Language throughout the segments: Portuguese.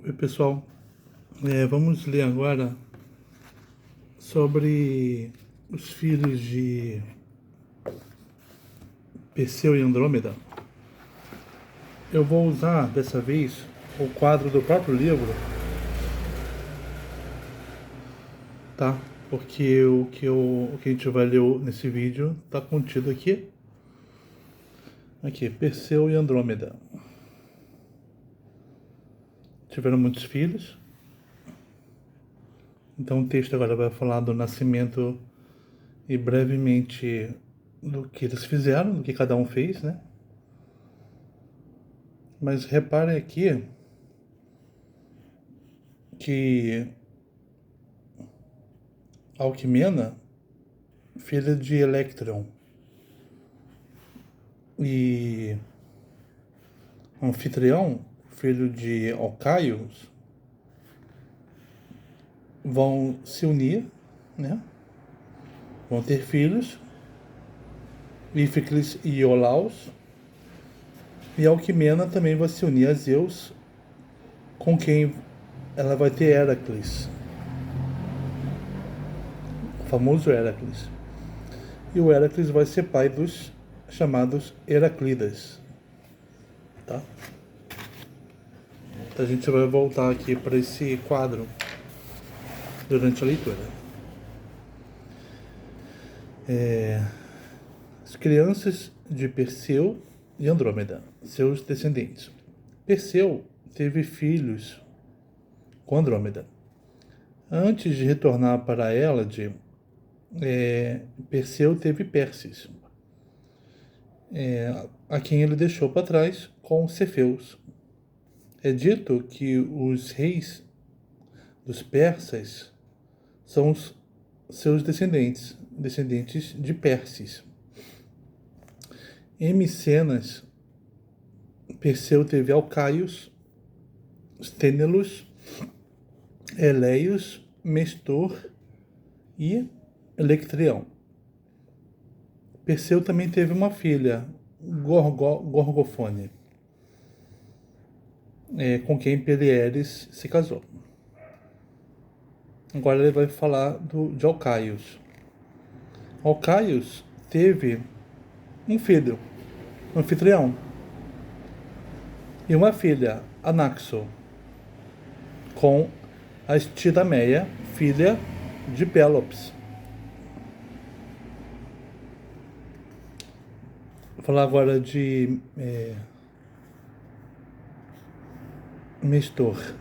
Oi, pessoal. Vamos ler agora sobre os filhos de Perseu e Andrômeda. Eu vou usar dessa vez o quadro do próprio livro, tá? Porque o que a gente vai ler nesse vídeo está contido aqui. Aqui, Perseu e Andrômeda. Tiveram muitos filhos. Então o texto agora vai falar do nascimento e brevemente do que eles fizeram, do que cada um fez, né? Mas reparem aqui que Alcmena, filha de Electron, e Anfitrião, filho de Alcaios, vão se unir, né? Vão ter filhos, Íficles e Iolaus, e Alcmena também vai se unir a Zeus, com quem ela vai ter Heracles, o famoso Heracles. E o Heracles vai ser pai dos chamados Heraclidas, tá? Então a gente vai voltar aqui para esse quadro durante a leitura. As crianças de Perseu e Andrômeda, seus descendentes. Perseu teve filhos com Andrômeda. Antes de retornar para Hélade, Perseu teve Pérsis, a quem ele deixou para trás com Cefeus. É dito que os reis dos persas são os seus descendentes de Pérsis. Em Micenas, Perseu teve Alcaios, Stênelos, Eleios, Mestor e Electrião. Perseu também teve uma filha, Gorgofone, com quem Pelieres se casou. Agora ele vai falar de Alcaios. Alcaios teve um filho, Anfitrião, e uma filha, Anaxo, com a Estidameia, filha de Pélops. Vou falar agora de Mestor.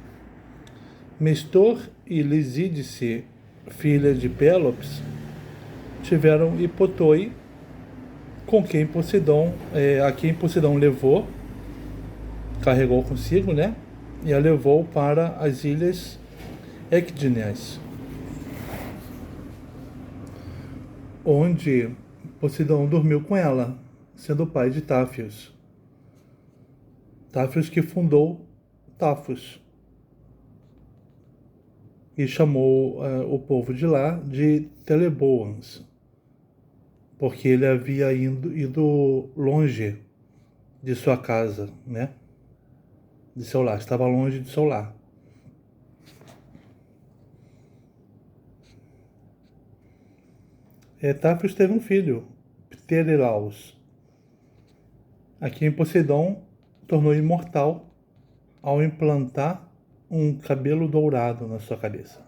Mestor e Lisídice, filha de Pélops, tiveram Hipotoi, a quem Poseidon levou, carregou consigo, né? E a levou para as ilhas Ecdíneas, onde Poseidon dormiu com ela, sendo o pai de Táfios. Táfios que fundou Tafos e chamou o povo de lá de Teleboans, porque ele havia ido longe de sua casa, né? De seu lar, estava longe de seu lar. Táfios teve um filho, Pterelaus, a quem Poseidon tornou imortal ao implantar um cabelo dourado na sua cabeça.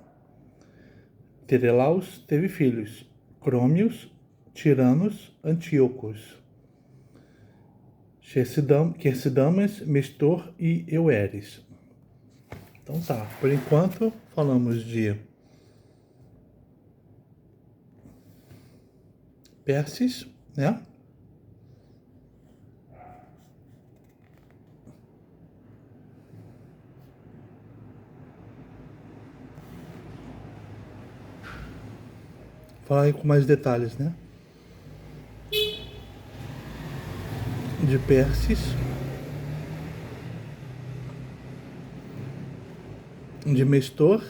Pterelaus teve filhos, Crômios, Tiranos, Antíocos, Quercidamas, Mestor e Eueres. Então tá, por enquanto falamos de Pérsis, né? Falar aí com mais detalhes, né? De Pérsis, de Mestor,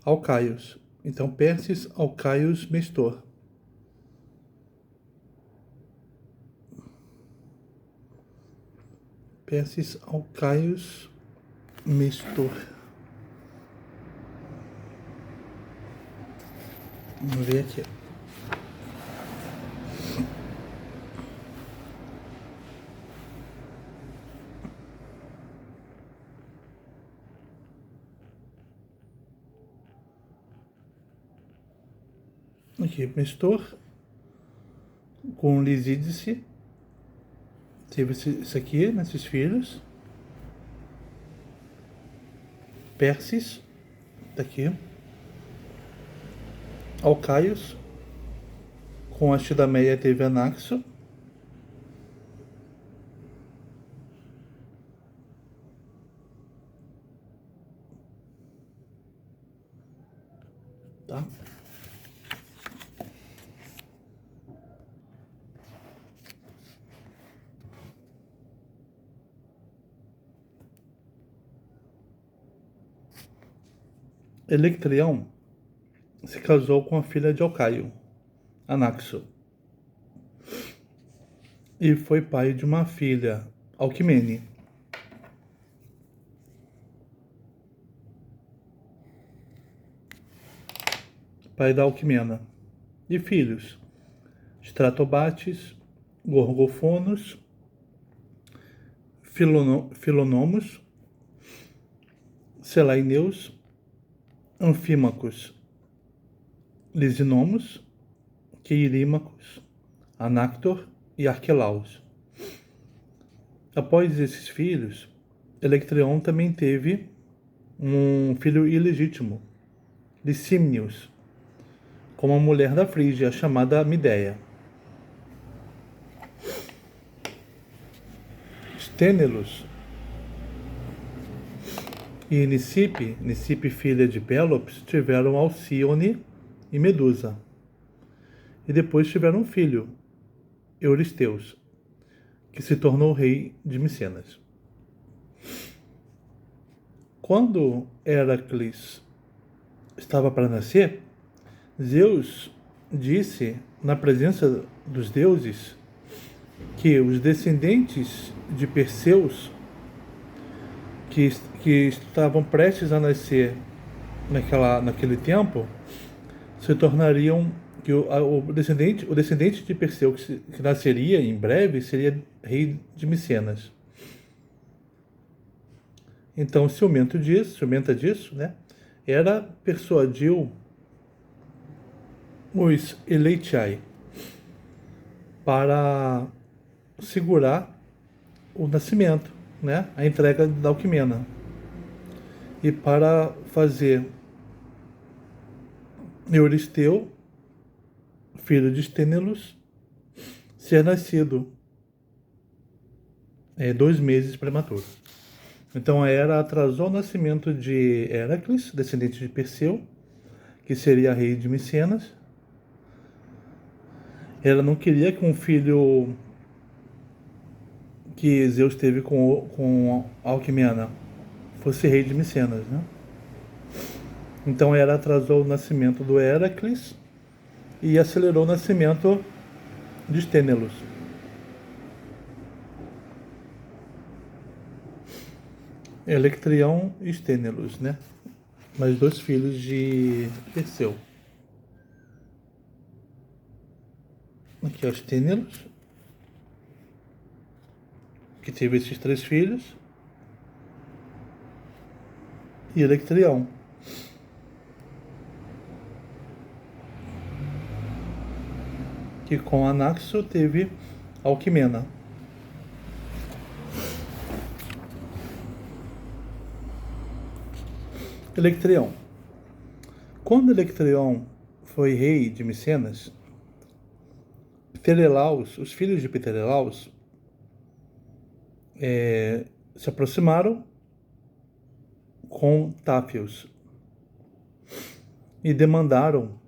Alcaios. Então, Pérsis, Alcaios, Mestor. Persis Alcaios Mestor. Vamos ver aqui. Aqui, Mestor com Lisídice. Teve isso aqui, nesses filhos. Persis, tá aqui. Alcaios, com a Tidameia teve Anaxo. Tá? Electrião se casou com a filha de Alcaio, Anaxo, e foi pai de uma filha, Alquimene. Pai da Alquimena. E filhos, Stratobates, Gorgofonos, Filonomos, Selaineus, Anfímacos, Lisinomos, Queirímacos, Anactor e Arquelaus. Após esses filhos, Electrion também teve um filho ilegítimo, Licímnios, com uma mulher da Frígia chamada Mideia. Stênelos e Nicipe filha de Pélops, tiveram Alcíone e Medusa. E depois tiveram um filho, Euristeus, que se tornou rei de Micenas. Quando Heracles estava para nascer, Zeus disse, na presença dos deuses, que os descendentes de Perseus, que estavam prestes a nascer naquele tempo, se tornariam, que o descendente de Perseu que nasceria em breve seria rei de Micenas. Então, ciumenta disso, né, persuadiu os Eleitiai para segurar o nascimento, né, a entrega da Alquimena, e para fazer Euristeu, filho de Stênelos, ser nascido 2 meses prematuro. Então a Hera atrasou o nascimento de Heracles, descendente de Perseu, que seria rei de Micenas. Ela não queria que um filho que Zeus teve com Alquimena fosse rei de Micenas, né? Então ela atrasou o nascimento do Heracles e acelerou o nascimento de Stênelos. Electrião e Stênelos, né? Mais 2 filhos de Perseu. Aqui é o Stênelos, que teve esses 3 filhos, e Electrião, que com Anaxo teve Alquimena. Electrião. Quando Electrião foi rei de Micenas, Pterelaus, os filhos de Pterelaus, se aproximaram com Táfios e demandaram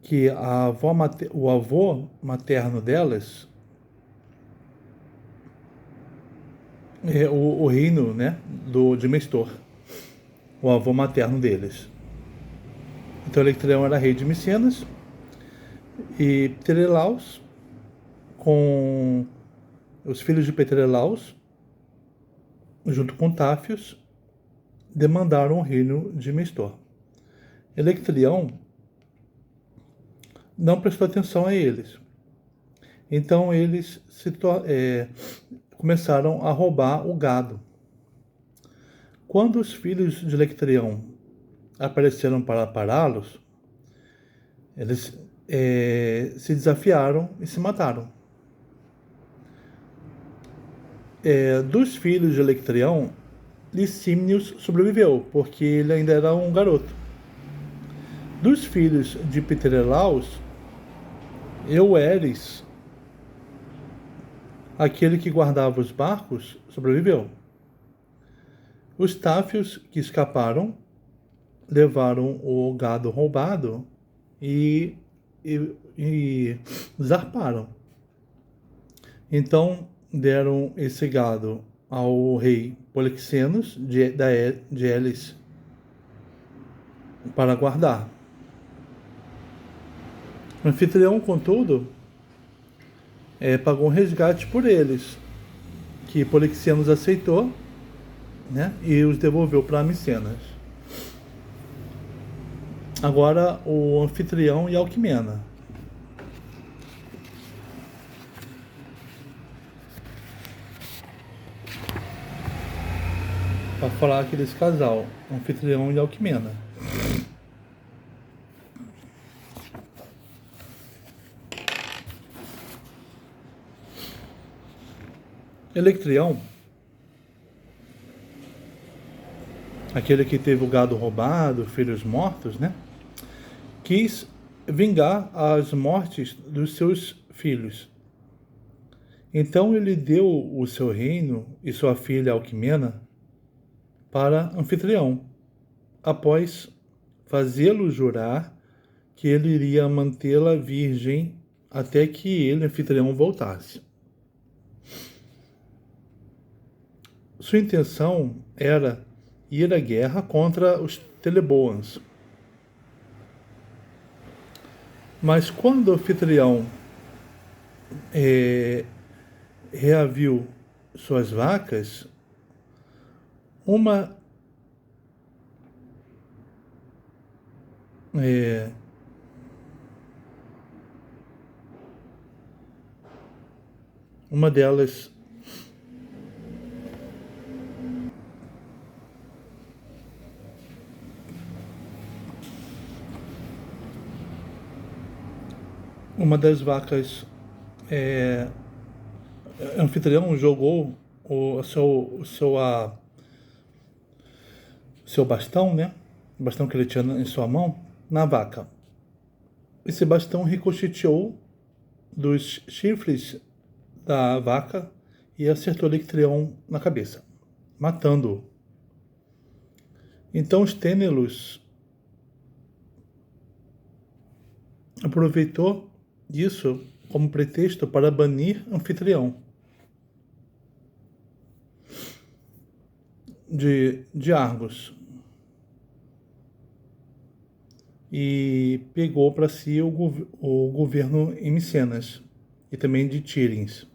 que o avô materno delas, o reino, né, de Mestor, o avô materno deles. Então Electrião era rei de Micenas e Pterelaus, com os filhos de Petrelaus, junto com Táfios, demandaram o reino de Mestor. Electrião não prestou atenção a eles. Então eles começaram a roubar o gado. Quando os filhos de Electrião apareceram para pará-los, eles se desafiaram e se mataram. Dos filhos de Electrião, Licínios sobreviveu, porque ele ainda era um garoto. Dos filhos de Pterelaus, Eueres, aquele que guardava os barcos, sobreviveu. Os Táfios que escaparam levaram o gado roubado e zarparam. Então deram esse gado ao rei Polixenos de Elis para guardar. O anfitrião, contudo, pagou um resgate por eles, que Polixenos aceitou, né, e os devolveu para Micenas. Agora o anfitrião e Alquimena. Para falar aqui desse casal, anfitrião e Alquimena. Electrião, aquele que teve o gado roubado, filhos mortos, né? Quis vingar as mortes dos seus filhos. Então ele deu o seu reino e sua filha Alquimena para Anfitrião, após fazê-lo jurar que ele iria mantê-la virgem até que ele, Anfitrião, voltasse. Sua intenção era ir à guerra contra os Teleboans. Mas quando o anfitrião reaviu suas vacas, uma delas uma das vacas, anfitrião jogou o seu bastão, né? O bastão que ele tinha em sua mão, na vaca. Esse bastão ricocheteou dos chifres da vaca e acertou Electrião na cabeça, matando-o. Então Stênelos aproveitou isso como pretexto para banir Anfitrião de Argos e pegou para si o governo em Micenas e também de Tírins.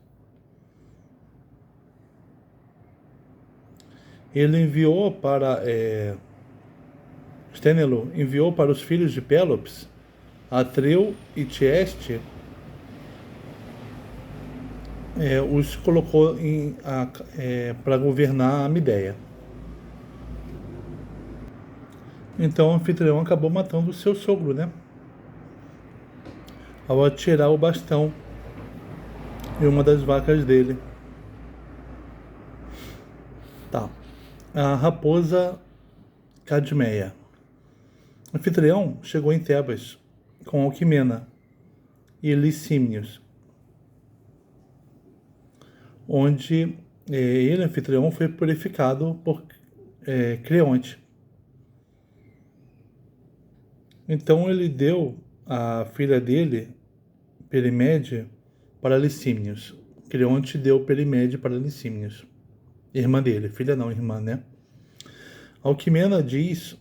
Ele enviou para Stênelo enviou para os filhos de Pélops, Atreu e Tieste, os colocou para governar a Mideia. Então o anfitrião acabou matando o seu sogro, né? Ao atirar o bastão em uma das vacas dele. Tá. A raposa Cadmeia. O anfitrião chegou em Tebas com Alquimena e Licínios, onde ele, anfitrião, foi purificado por Creonte. Então ele deu a filha dele, Periméde, para Licínios. Creonte deu Periméde para Licínios, irmã dele, filha não, irmã, né? Alquimena diz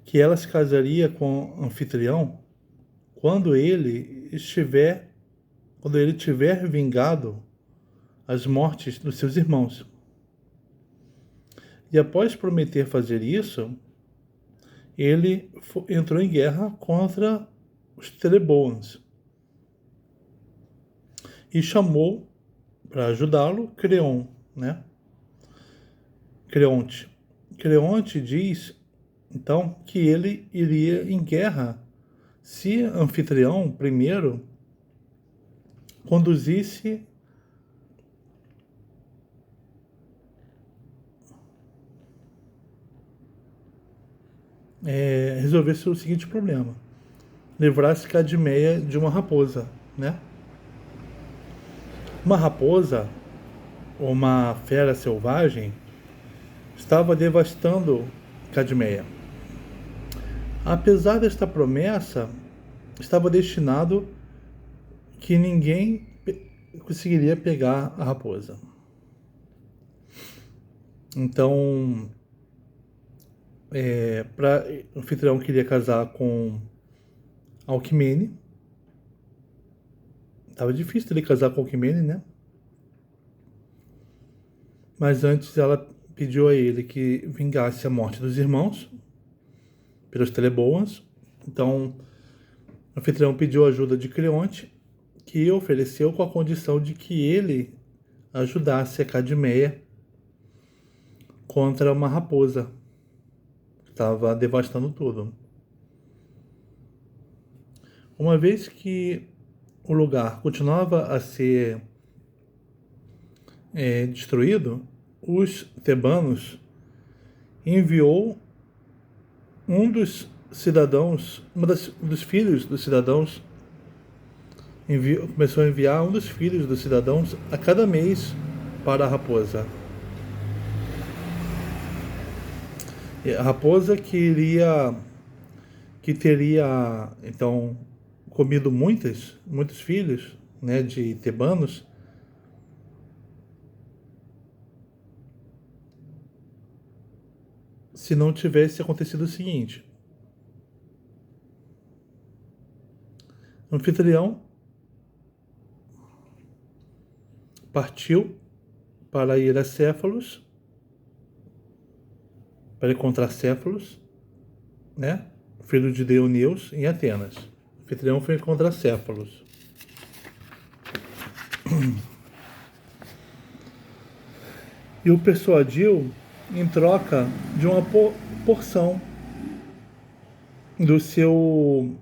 que ela se casaria com Anfitrião quando ele estiver quando ele tiver vingado as mortes dos seus irmãos. E após prometer fazer isso, ele entrou em guerra contra os Teleboans e chamou para ajudá-lo Creon, né? Creonte. Creonte diz, então, que ele iria em guerra se Anfitrião primeiro conduzisse resolvesse o seguinte problema: livrasse Cadmeia de uma raposa, né? Uma raposa, uma fera selvagem, estava devastando Cadmeia. Apesar desta promessa, estava destinado que ninguém conseguiria pegar a raposa. Então, o anfitrião queria casar com Alcmene. Estava difícil ele casar com Alcmene, né? Mas antes ela pediu a ele que vingasse a morte dos irmãos pelos Teleboans. Então, o anfitrião pediu a ajuda de Creonte, que ofereceu com a condição de que ele ajudasse a Cadmeia contra uma raposa que estava devastando tudo. Uma vez que o lugar continuava a ser destruído, os tebanos enviou um dos cidadãos, um dos filhos dos cidadãos, começou a enviar um dos filhos dos cidadãos a cada mês para a raposa. E a raposa que teria então comido muitos filhos, né, de tebanos, se não tivesse acontecido o seguinte: o anfitrião partiu para ir a Céfalos, para encontrar Céfalos, né, filho de Deuneus, em Atenas. O anfitrião foi encontrar Céfalos. E o persuadiu em troca de uma porção do seu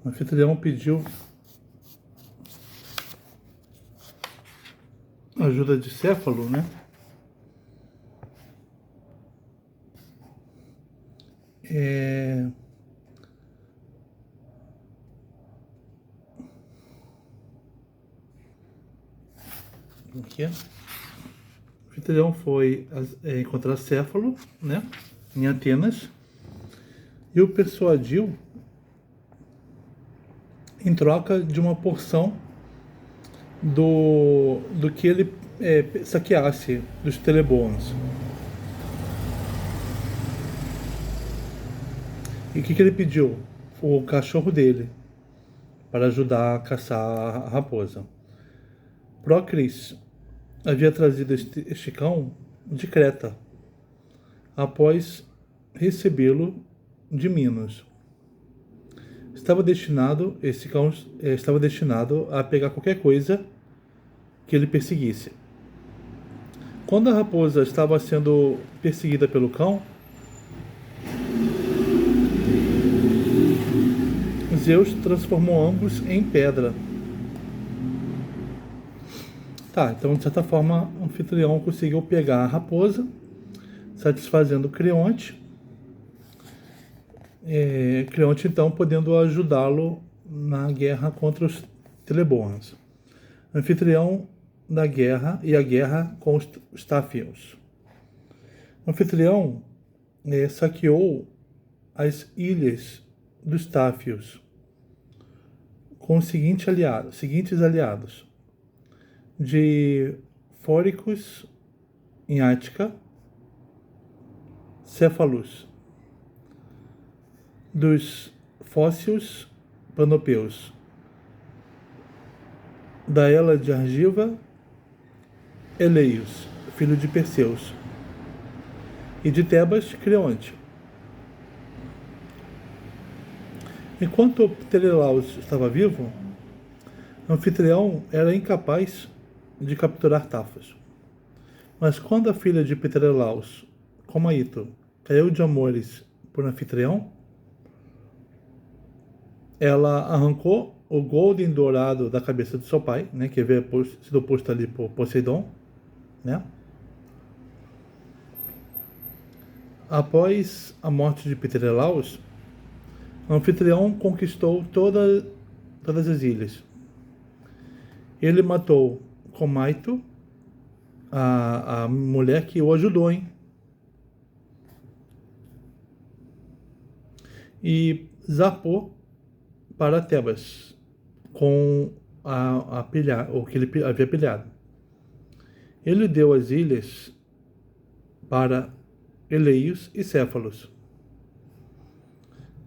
o anfitrião pediu ajuda de Céfalo, né? Aqui. O anfitrião foi encontrar Céfalo, né, em Atenas, e o persuadiu em troca de uma porção do que ele saqueasse dos Teleboans. E o que ele pediu? O cachorro dele, para ajudar a caçar a raposa. Procris havia trazido este cão de Creta, após recebê-lo de Minos. Esse cão estava destinado a pegar qualquer coisa que ele perseguisse. Quando a raposa estava sendo perseguida pelo cão, Zeus transformou ambos em pedra. Tá, então de certa forma o anfitrião conseguiu pegar a raposa, satisfazendo Creonte. Creonte então podendo ajudá-lo na guerra contra os Teleboans. Anfitrião da guerra e a guerra com os Táfios. O anfitrião saqueou as ilhas dos Táfios com os seguintes aliados: de Fóricos em Ática, Céfalos, dos Fócios Panopeus, da Ela de Argiva, Eleios, filho de Perseus, e de Tebas, Creonte. Enquanto Pterelaus estava vivo, Anfitrião era incapaz de capturar Tafas. Mas quando a filha de Pterelaus, Comaíto, caiu de amores por Anfitrião, ela arrancou o golden dourado da cabeça do seu pai, né, que havia sido posto ali por Poseidon, né? Após a morte de Pterelaus, Anfitrião conquistou todas as ilhas. Ele matou Comaito, a mulher que o ajudou, hein? E zarpou para Tebas com o que ele havia pilhado. Ele deu as ilhas para Eleios e Céfalos,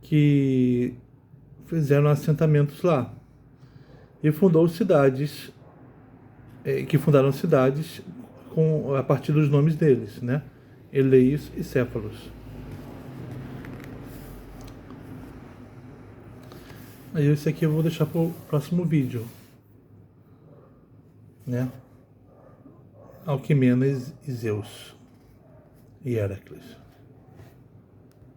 que fizeram assentamentos lá e fundaram cidades a partir dos nomes deles, né? Eleios e Céfalos. Aí esse aqui eu vou deixar para o próximo vídeo, né? Alquimenas e Zeus e Heracles.